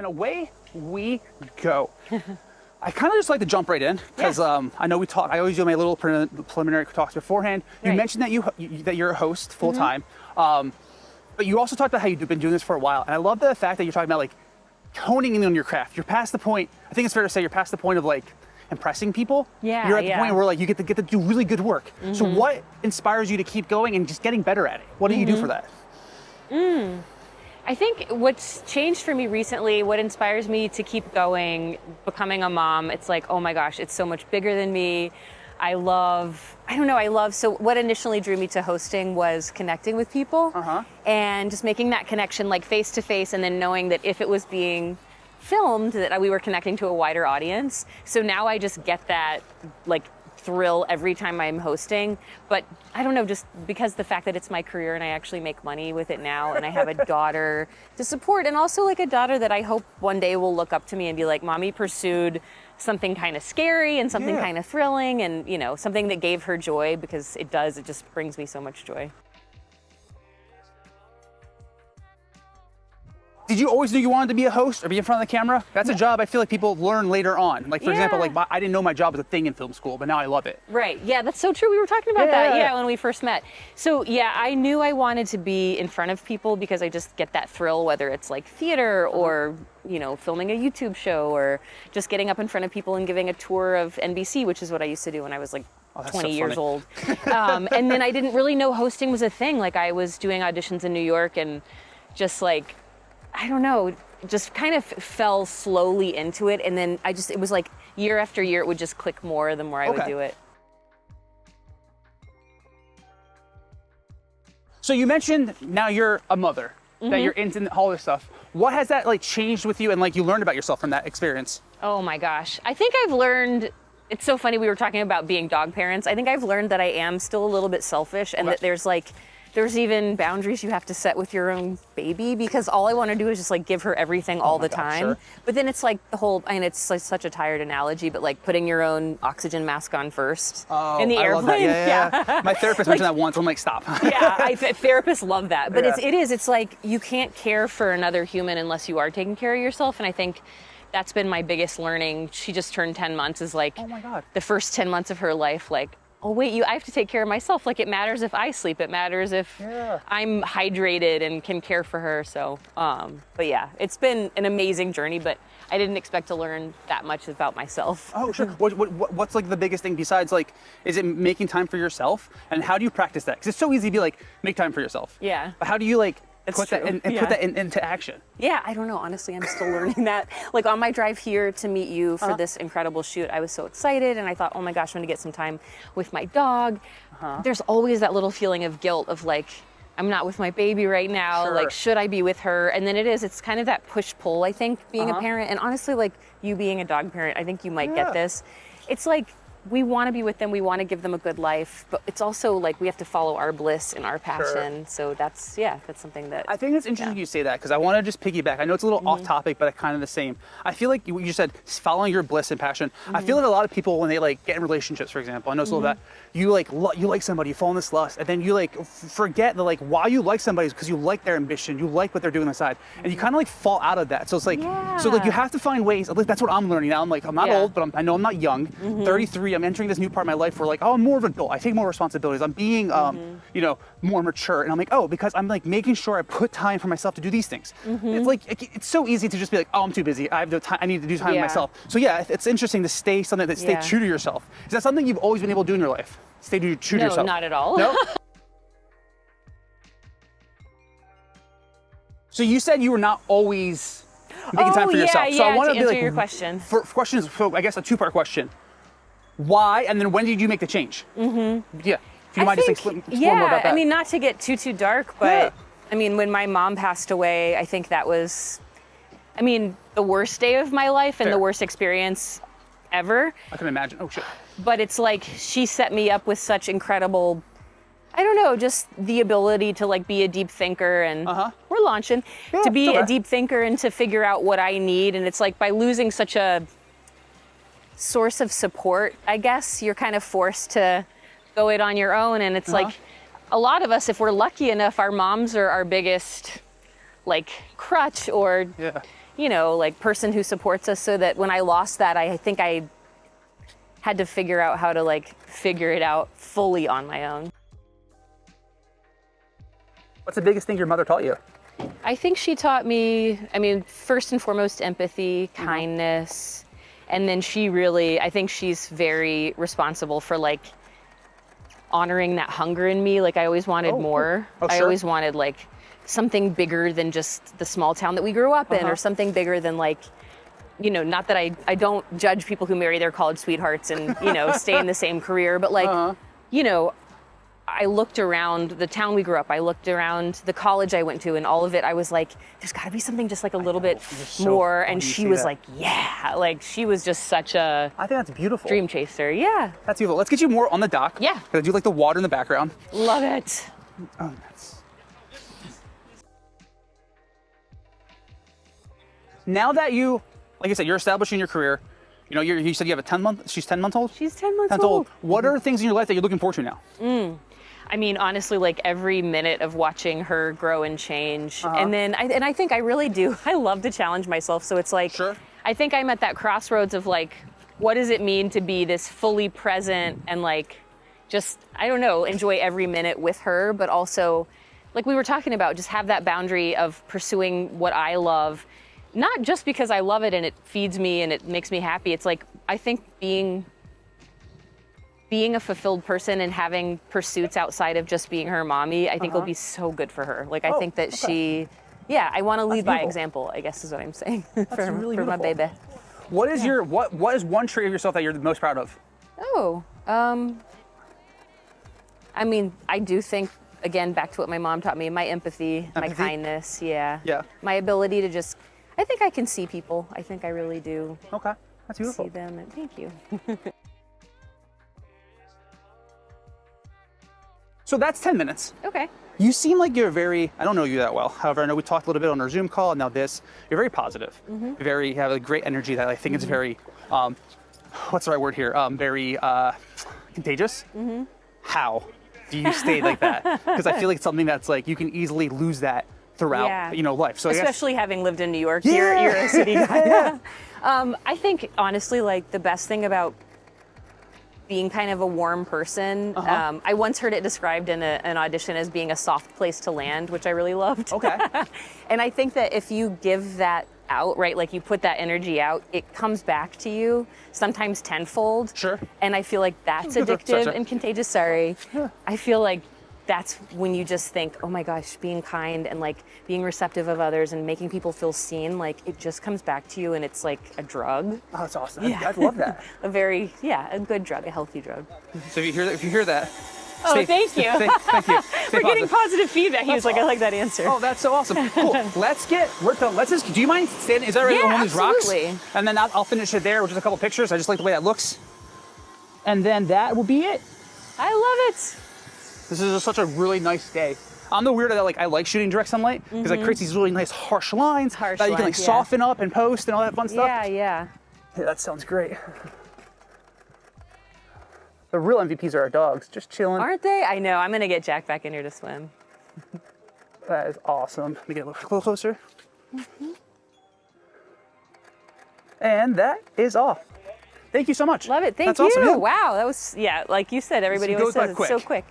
And away we go. I kind of just like to jump right in because I know I always do my little preliminary talks beforehand. You mentioned that you're a host full time, but you also talked about how you've been doing this for a while. And I love the fact that you're talking about like honing in on your craft. You're past the point, I think it's fair to say you're past the point of like impressing people. Yeah, you're at the point where like you get to do really good work. So what inspires you to keep going and just getting better at it? What do you do for that? I think what's changed for me recently, what inspires me to keep going, becoming a mom, it's like, oh my gosh, it's so much bigger than me. So what initially drew me to hosting was connecting with people and just making that connection like face to face, and then knowing that if it was being filmed, that we were connecting to a wider audience. So now I just get that like thrill every time I'm hosting. But I don't know, just because the fact that it's my career and I actually make money with it now, and I have a daughter to support, and also like a daughter that I hope one day will look up to me and be like, mommy pursued something kind of scary and something kind of thrilling, and you know, something that gave her joy, because it just brings me so much joy. Did you always know you wanted to be a host or be in front of the camera? That's a job I feel like people learn later on. Like, for example, like I didn't know my job was a thing in film school, but now I love it. Right, yeah, that's so true. We were talking about that, when we first met. So yeah, I knew I wanted to be in front of people because I just get that thrill, whether it's like theater or, you know, filming a YouTube show, or just getting up in front of people and giving a tour of NBC, which is what I used to do when I was like 20 years old. And then I didn't really know hosting was a thing. Like, I was doing auditions in New York and just like, I don't know, just kind of fell slowly into it. And then it was like year after year, it would just click more the more I would do it. So you mentioned now you're a mother, that you're into all this stuff. What has that like changed with you, and like you learned about yourself from that experience? Oh my gosh. I think I've learned, it's so funny, we were talking about being dog parents. I think I've learned that I am still a little bit selfish, and that there's even boundaries you have to set with your own baby, because all I want to do is just like give her everything all the time. Sure. But then it's like the whole, and it's like such a tired analogy, but like putting your own oxygen mask on first in the airplane. Love that. Yeah. My therapist mentioned that once. I'm like, stop. Therapists love that. But it's like you can't care for another human unless you are taking care of yourself. And I think that's been my biggest learning. She just turned 10 months, is like, oh my God, the first 10 months of her life, like, oh wait, I have to take care of myself. Like, it matters if I sleep. It matters if I'm hydrated and can care for her. So, but yeah, it's been an amazing journey, but I didn't expect to learn that much about myself. Oh, sure. What's like the biggest thing besides like, is it making time for yourself? And how do you practice that? Because it's so easy to be like, make time for yourself. Yeah. But how do you like put that into action? Yeah, I don't know. Honestly, I'm still learning that. Like, on my drive here to meet you for this incredible shoot, I was so excited, and I thought, oh my gosh, I'm gonna get some time with my dog. There's always that little feeling of guilt of like, I'm not with my baby right now. Sure. Like, should I be with her? And then it's kind of that push-pull, I think, being a parent. And honestly, like, you being a dog parent, I think you might get this. It's like, we want to be with them, we want to give them a good life, but it's also like we have to follow our bliss and our passion. So that's something that... I think it's interesting you say that, because I want to just piggyback. I know it's a little off topic, but kind of the same. I feel like you said following your bliss and passion. I feel like a lot of people, when they like get in relationships, for example, I know it's a little bit, you like somebody, you fall in this lust, and then you like forget that like why you like somebody is because you like their ambition, you like what they're doing on the side, and you kind of like fall out of that. So it's like, so like you have to find ways, at least that's what I'm learning now. I'm like, I'm not old, but I know I'm not young. 33, I'm entering this new part of my life where like, oh, I'm more of an adult. I take more responsibilities. I'm being, you know, more mature. And I'm like, oh, because I'm like making sure I put time for myself to do these things. It's like, it's so easy to just be like, oh, I'm too busy. I have no time. I need to do time for myself. So yeah, it's interesting to stay true to yourself. Is that something you've always been able to do in your life? Stay true to yourself? No, not at all. No? So you said you were not always making time for yourself. So I want to answer your question. So I guess a two-part question. Why, and then when did you make the change? Yeah, if you mind just explore more about that. I mean, not to get too dark, but I mean, when my mom passed away, I think that was, I mean, the worst day of my life and the worst experience ever. I can imagine. Oh shit. But it's like, she set me up with such incredible, I don't know, just the ability to like be a deep thinker, and we're launching, to be a deep thinker and to figure out what I need. And it's like, by losing such a source of support, I guess, you're kind of forced to go it on your own. And it's like, a lot of us, if we're lucky enough, our moms are our biggest like crutch, or you know, like person who supports us, so that when I lost that, I think I had to figure out how to like figure it out fully on my own. What's the biggest thing your mother taught you? I think she taught me, I mean, first and foremost, empathy, kindness. And then I think she's very responsible for like honoring that hunger in me. Like I always wanted more. Oh, I sure. always wanted like something bigger than just the small town that we grew up in, or something bigger than like, you know, not that I don't judge people who marry their college sweethearts and, you know, stay in the same career, but like, you know, I looked around the town we grew up, I looked around the college I went to, and all of it, I was like, there's gotta be something just like a little bit more. And she was like, yeah, like she was just such a I think that's beautiful. dream chaser. Yeah. That's beautiful. Let's get you more on the dock. Yeah. Because I do like the water in the background. Love it. Oh, that's... Now that you, like I said, you're establishing your career, you know, you said you have a 10-month, she's 10 months old? She's 10 months 10 old. What are things in your life that you're looking forward to now? I mean, honestly, like every minute of watching her grow and change. And then, I think I really do. I love to challenge myself. So it's like, Sure. I think I'm at that crossroads of like, what does it mean to be this fully present and like, just, I don't know, enjoy every minute with her, but also, like we were talking about, just have that boundary of pursuing what I love, not just because I love it and it feeds me and it makes me happy. It's like, I think being a fulfilled person and having pursuits outside of just being her mommy, I think will be so good for her. Like, I think that I want to lead by example, I guess is what I'm saying for my baby. What is what is one trait of yourself that you're the most proud of? Oh, I mean, I do think, again, back to what my mom taught me, my empathy? My kindness, Yeah. My ability to just, I think I can see people. I think I really do. Okay, that's beautiful. See them, and thank you. So that's 10 minutes. Okay. You seem like you're I don't know you that well. However, I know we talked a little bit on our Zoom call, and now this. You're very positive. You have a great energy that I think is very, what's the right word here? Very contagious. How do you stay like that? Because I feel like it's something that's like, you can easily lose that throughout, you know, life. So especially having lived in New York, you're a city guy. I think, honestly, like the best thing about being kind of a warm person. I once heard it described in an audition as being a soft place to land, which I really loved. Okay. And I think that if you give that out, right, like you put that energy out, it comes back to you, sometimes tenfold. Sure. And I feel like that's addictive and contagious. Sorry. Yeah. I feel like that's when you just think, oh my gosh, being kind and like being receptive of others and making people feel seen, like it just comes back to you, and it's like a drug. Oh, that's awesome. Yeah. I love that. a good drug, a healthy drug. So if you hear that. Thank you. Thank you. We're getting positive feedback. He was like, I like that answer. Oh, that's so awesome. Cool. Let's just, do you mind standing? Is that right? Yeah, on one of these rocks? absolutely. And then I'll finish it there with just a couple pictures. I just like the way that looks. And then that will be it. I love it. This is just such a really nice day. I'm the weirdo that I like shooting direct sunlight because it creates these really nice harsh lines that you can soften up and post and all that fun stuff. Yeah. Hey, that sounds great. The real MVPs are our dogs, just chilling. Aren't they? I know. I'm gonna get Jack back in here to swim. That is awesome. Let me get a little closer. And that is all. Thank you so much. Love it. Thank That's you. Awesome. Yeah. Wow, that was like you said. Everybody always says it's so quick.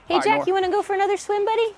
Hey, Jack, you want to go for another swim, buddy?